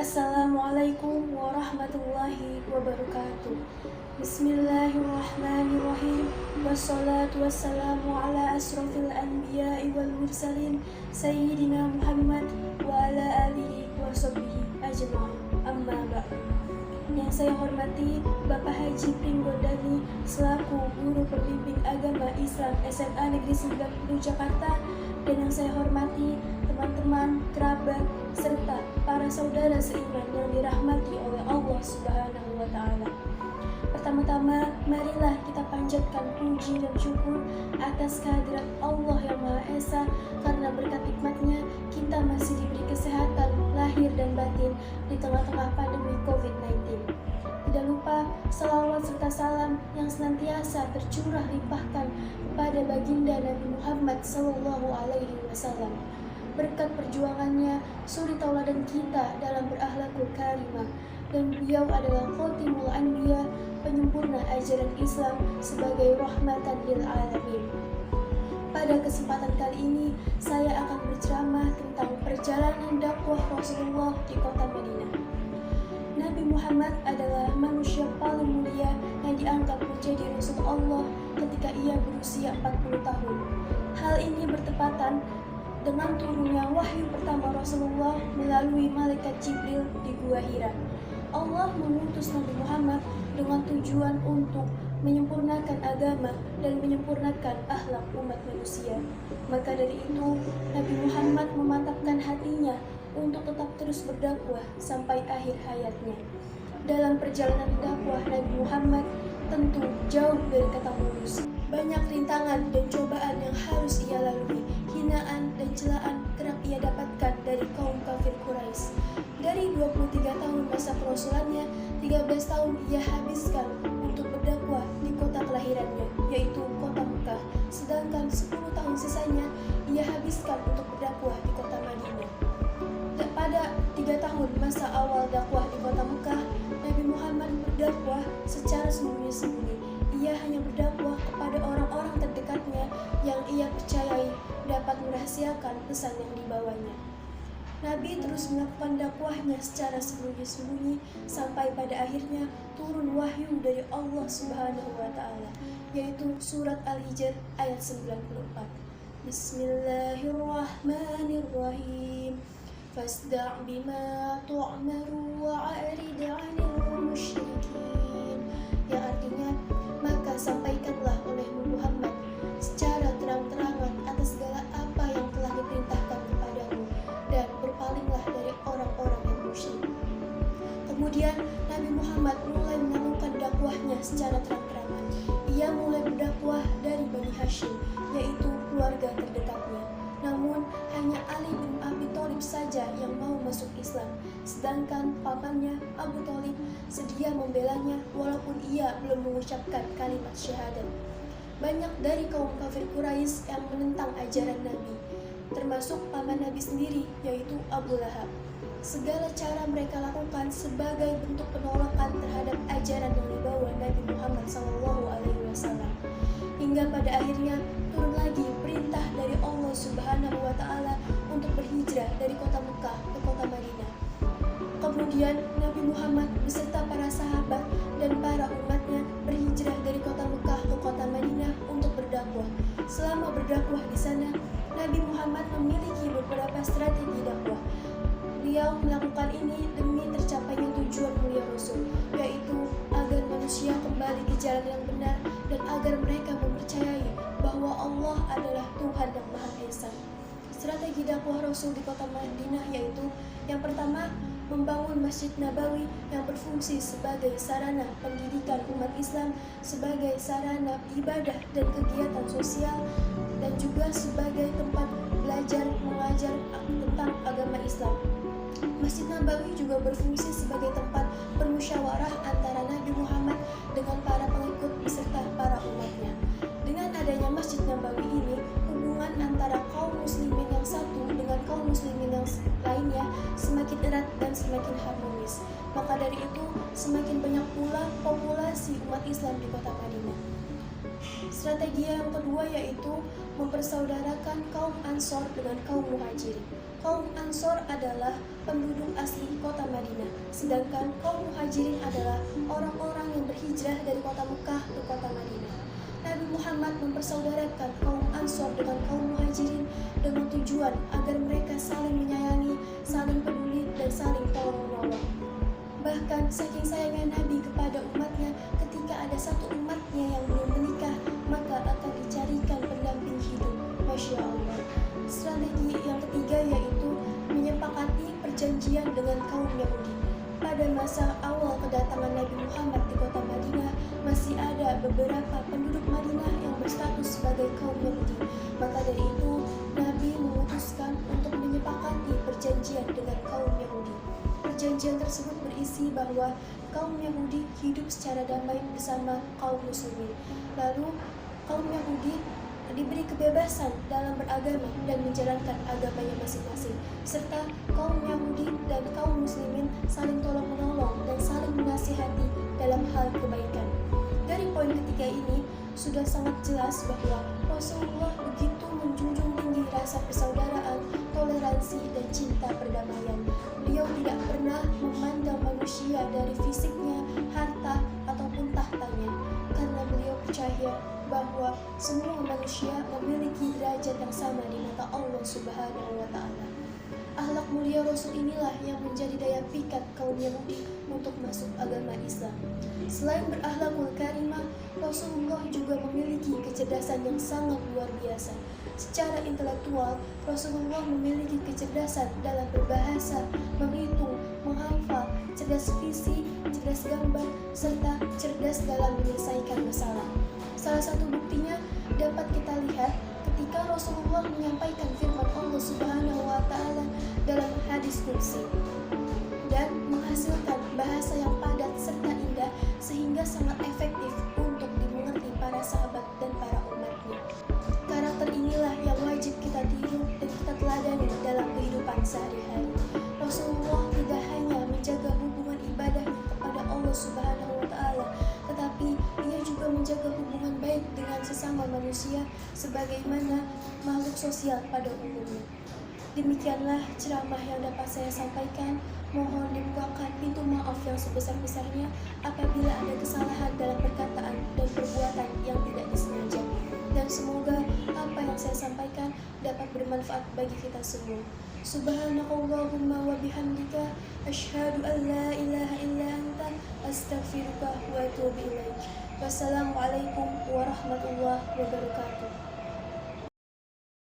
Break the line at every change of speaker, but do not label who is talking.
Assalamualaikum warahmatullahi wabarakatuh. Bismillahirrahmanirrahim. Wassalatu wassalamu ala asrofil anbiya'i wal mursalin Sayyidina Muhammad wa ala alihi wa sahbihi ajma'in. Amma ba'du. Yang saya hormati Bapak Haji Pringgondani selaku Guru Pembimbing Agama Islam SMA Negeri 90 Jakarta, dan yang saya hormati teman-teman, kerabat, serta para saudara seiman yang dirahmati oleh Allah Subhanahu wa Ta'ala. Pertama-tama, marilah kita panjatkan puji dan syukur atas kehadirat Allah yang Maha Esa, karena berkat nikmatnya kita masih diberi kesehatan lahir dan batin di tengah-tengah pandemi COVID-19. Tidak lupa salawat serta salam yang senantiasa tercurah limpahkan kepada baginda Nabi Muhammad SAW. Berkat perjuangannya, suri tauladan kita dalam berakhlakul karimah, dan beliau adalah khotimul anbiya, penyempurna ajaran Islam sebagai rahmatan lil alamin. Pada kesempatan kali ini, saya akan berceramah tentang perjalanan dakwah Rasulullah di kota Madinah. Nabi Muhammad adalah manusia paling mulia yang diangkat menjadi Rasul Allah ketika ia berusia 40 tahun. Hal ini bertepatan dengan turunnya wahyu pertama Rasulullah melalui malaikat Jibril di Gua Hira. Allah mengutus Nabi Muhammad dengan tujuan untuk menyempurnakan agama dan menyempurnakan akhlak umat manusia. Maka dari itu, Nabi Muhammad memantapkan hatinya untuk tetap terus berdakwah sampai akhir hayatnya. Dalam perjalanan dakwah Nabi Muhammad tentu jauh dari kata mulus. Banyak rintangan dan cobaan yang harus ia lalui, hinaan dan celaan kerap ia dapatkan dari kaum kafir Quraisy. Dari 23 tahun masa kerasulannya, 13 tahun ia habiskan untuk berdakwah di kota kelahirannya, yaitu kota Mekah. Sedangkan 10 tahun sisanya ia habiskan untuk berdakwah di kota Madinah. Pada 3 tahun masa awal dakwah di kota Mekah, Nabi Muhammad berdakwah secara sembunyi-sembunyi. Ia hanya berdakwah kepada orang-orang terdekatnya yang ia percayai dapat merahasiakan pesan yang dibawanya. Nabi terus melakukan dakwahnya secara sembunyi-sembunyi sampai pada akhirnya turun wahyu dari Allah Subhanahu wa Ta'ala, yaitu surat Al-Hijr ayat 94. Bismillahirrahmanirrahim. Fasda' bima tu'maru wa'arid 'anil musyrikin. Yang artinya, maka sampaikanlah olehmu Muhammad secara terang-terangan atas segala apa yang telah diperintahkan kepadamu, dan berpalinglah dari orang-orang yang musyrik. Kemudian Nabi Muhammad mulai melakukan dakwahnya secara terang-terangan. Ia mulai berdakwah dari Bani Hashim, yaitu keluarga terdekatnya. Namun hanya Ali bin Abi Thalib saja yang mau masuk Islam, sedangkan pamannya Abu Thalib sedia membelanya walaupun ia belum mengucapkan kalimat syahadat. Banyak dari kaum kafir Quraisy yang menentang ajaran Nabi, termasuk paman Nabi sendiri, yaitu Abu Lahab. Segala cara mereka lakukan sebagai bentuk penolakan terhadap ajaran yang dibawa Nabi Muhammad SAW. Hingga pada akhirnya turun lagi perintah dari Allah Subhanahu wa Ta'ala untuk berhijrah dari kota Mekah ke kota Madinah. Kemudian Nabi Muhammad beserta para sahabat dan para umatnya berhijrah dari kota Mekah ke kota Madinah untuk berdakwah. Selama berdakwah di sana, Nabi Muhammad memiliki beberapa strategi dakwah. Beliau melakukan ini demi tercapainya tujuan mulia Rasul, yaitu agar manusia kembali ke jalan yang benar dan agar mereka mempercayai bahwa Allah adalah Tuhan yang Maha Esa. Strategi dakwah Rasul di kota Madinah yaitu yang pertama, membangun Masjid Nabawi yang berfungsi sebagai sarana pendidikan umat Islam, sebagai sarana ibadah dan kegiatan sosial, dan juga sebagai tempat belajar mengajar tentang agama Islam. Masjid Nabawi juga berfungsi sebagai tempat bermusyawarah antara Nabi Muhammad dengan para pengikut beserta para umatnya. Dengan adanya Masjid Nabawi ini, hubungan antara kaum muslimin yang satu dengan kaum muslimin yang lainnya semakin erat dan semakin harmonis. Maka dari itu, semakin banyak pula populasi umat Islam di kota Madinah. Strategi yang kedua yaitu mempersaudarakan kaum Ansor dengan kaum Muhajirin. Kaum Ansor adalah penduduk asli kota Madinah, sedangkan kaum Muhajirin adalah orang-orang yang berhijrah dari kota Mekah ke kota Madinah. Nabi Muhammad mempersaudarakan kaum Ansor dengan kaum Muhajirin dengan tujuan agar mereka saling menyayangi, saling peduli, dan saling tolong-menolong. Bahkan saking sayangnya Nabi kepada umatnya, ketika ada satu umatnya yang belum menikah, maka akan dicarikan pendamping hidup. Masya Allah. Strategi yang ketiga yaitu menyepakati perjanjian dengan kaum Yahudi. Pada masa awal kedatangan Nabi Muhammad di kota Madinah, masih ada beberapa penduduk Madinah yang berstatus sebagai kaum Yahudi. Maka dari itu, Nabi memutuskan untuk menyepakati perjanjian dengan kaum Yahudi. Perjanjian tersebut berisi bahwa kaum Yahudi hidup secara damai bersama kaum Muslimin. Lalu, kaum Yahudi diberi kebebasan dalam beragama dan menjalankan agamanya masing-masing, serta kaum Yahudi dan kaum Muslimin saling tolong-menolong dan saling menasihati dalam hal kebaikan. Dari poin ketiga ini sudah sangat jelas bahwa Rasulullah begitu menjunjung tinggi rasa persaudaraan, toleransi, dan cinta perdamaian. Beliau tidak pernah memandang manusia dari fisiknya, harta, ataupun tahtanya, karena beliau percaya bahwa semua manusia memiliki derajat yang sama di mata Allah Subhanahu wa Ta'ala. Akhlak mulia Rasul inilah yang menjadi daya pikat kaum Yahudi untuk masuk agama Islam. Selain berakhlakul karimah, Rasulullah juga memiliki kecerdasan yang sangat luar biasa. Secara intelektual, Rasulullah memiliki kecerdasan dalam berbahasa, menghitung, menghafal, cerdas visi, cerdas gambar, serta cerdas dalam menyelesaikan masalah. Salah satu buktinya dapat kita lihat ketika Rasulullah menyampaikan firman Allah Subhanahu wa Ta'ala dalam hadis qudsi dan menghasilkan bahasa yang padat serta indah sehingga sangat efektif untuk dimengerti para sahabat dan para umatnya. Karakter inilah yang wajib kita tiru dan kita teladani dalam kehidupan sehari-hari. Rasulullah tidak hanya menjaga hubungan ibadahnya kepada Allah Subhanahu wa Ta'ala, tetapi ia juga menjaga hubungan baik dengan sesama manusia sebagaimana makhluk sosial pada umumnya. Demikianlah ceramah yang dapat saya sampaikan. Mohon dibukakan pintu maaf yang sebesar-besarnya apabila ada kesalahan dalam perkataan dan perbuatan yang tidak disengaja. Dan semoga apa yang saya sampaikan dapat bermanfaat bagi kita semua. Subhanakallahumma wa bihamdika asyhadu an la ilaha illa anta astaghfiruka wa atubu ilaik. Wassalamualaikum warahmatullahi wabarakatuh.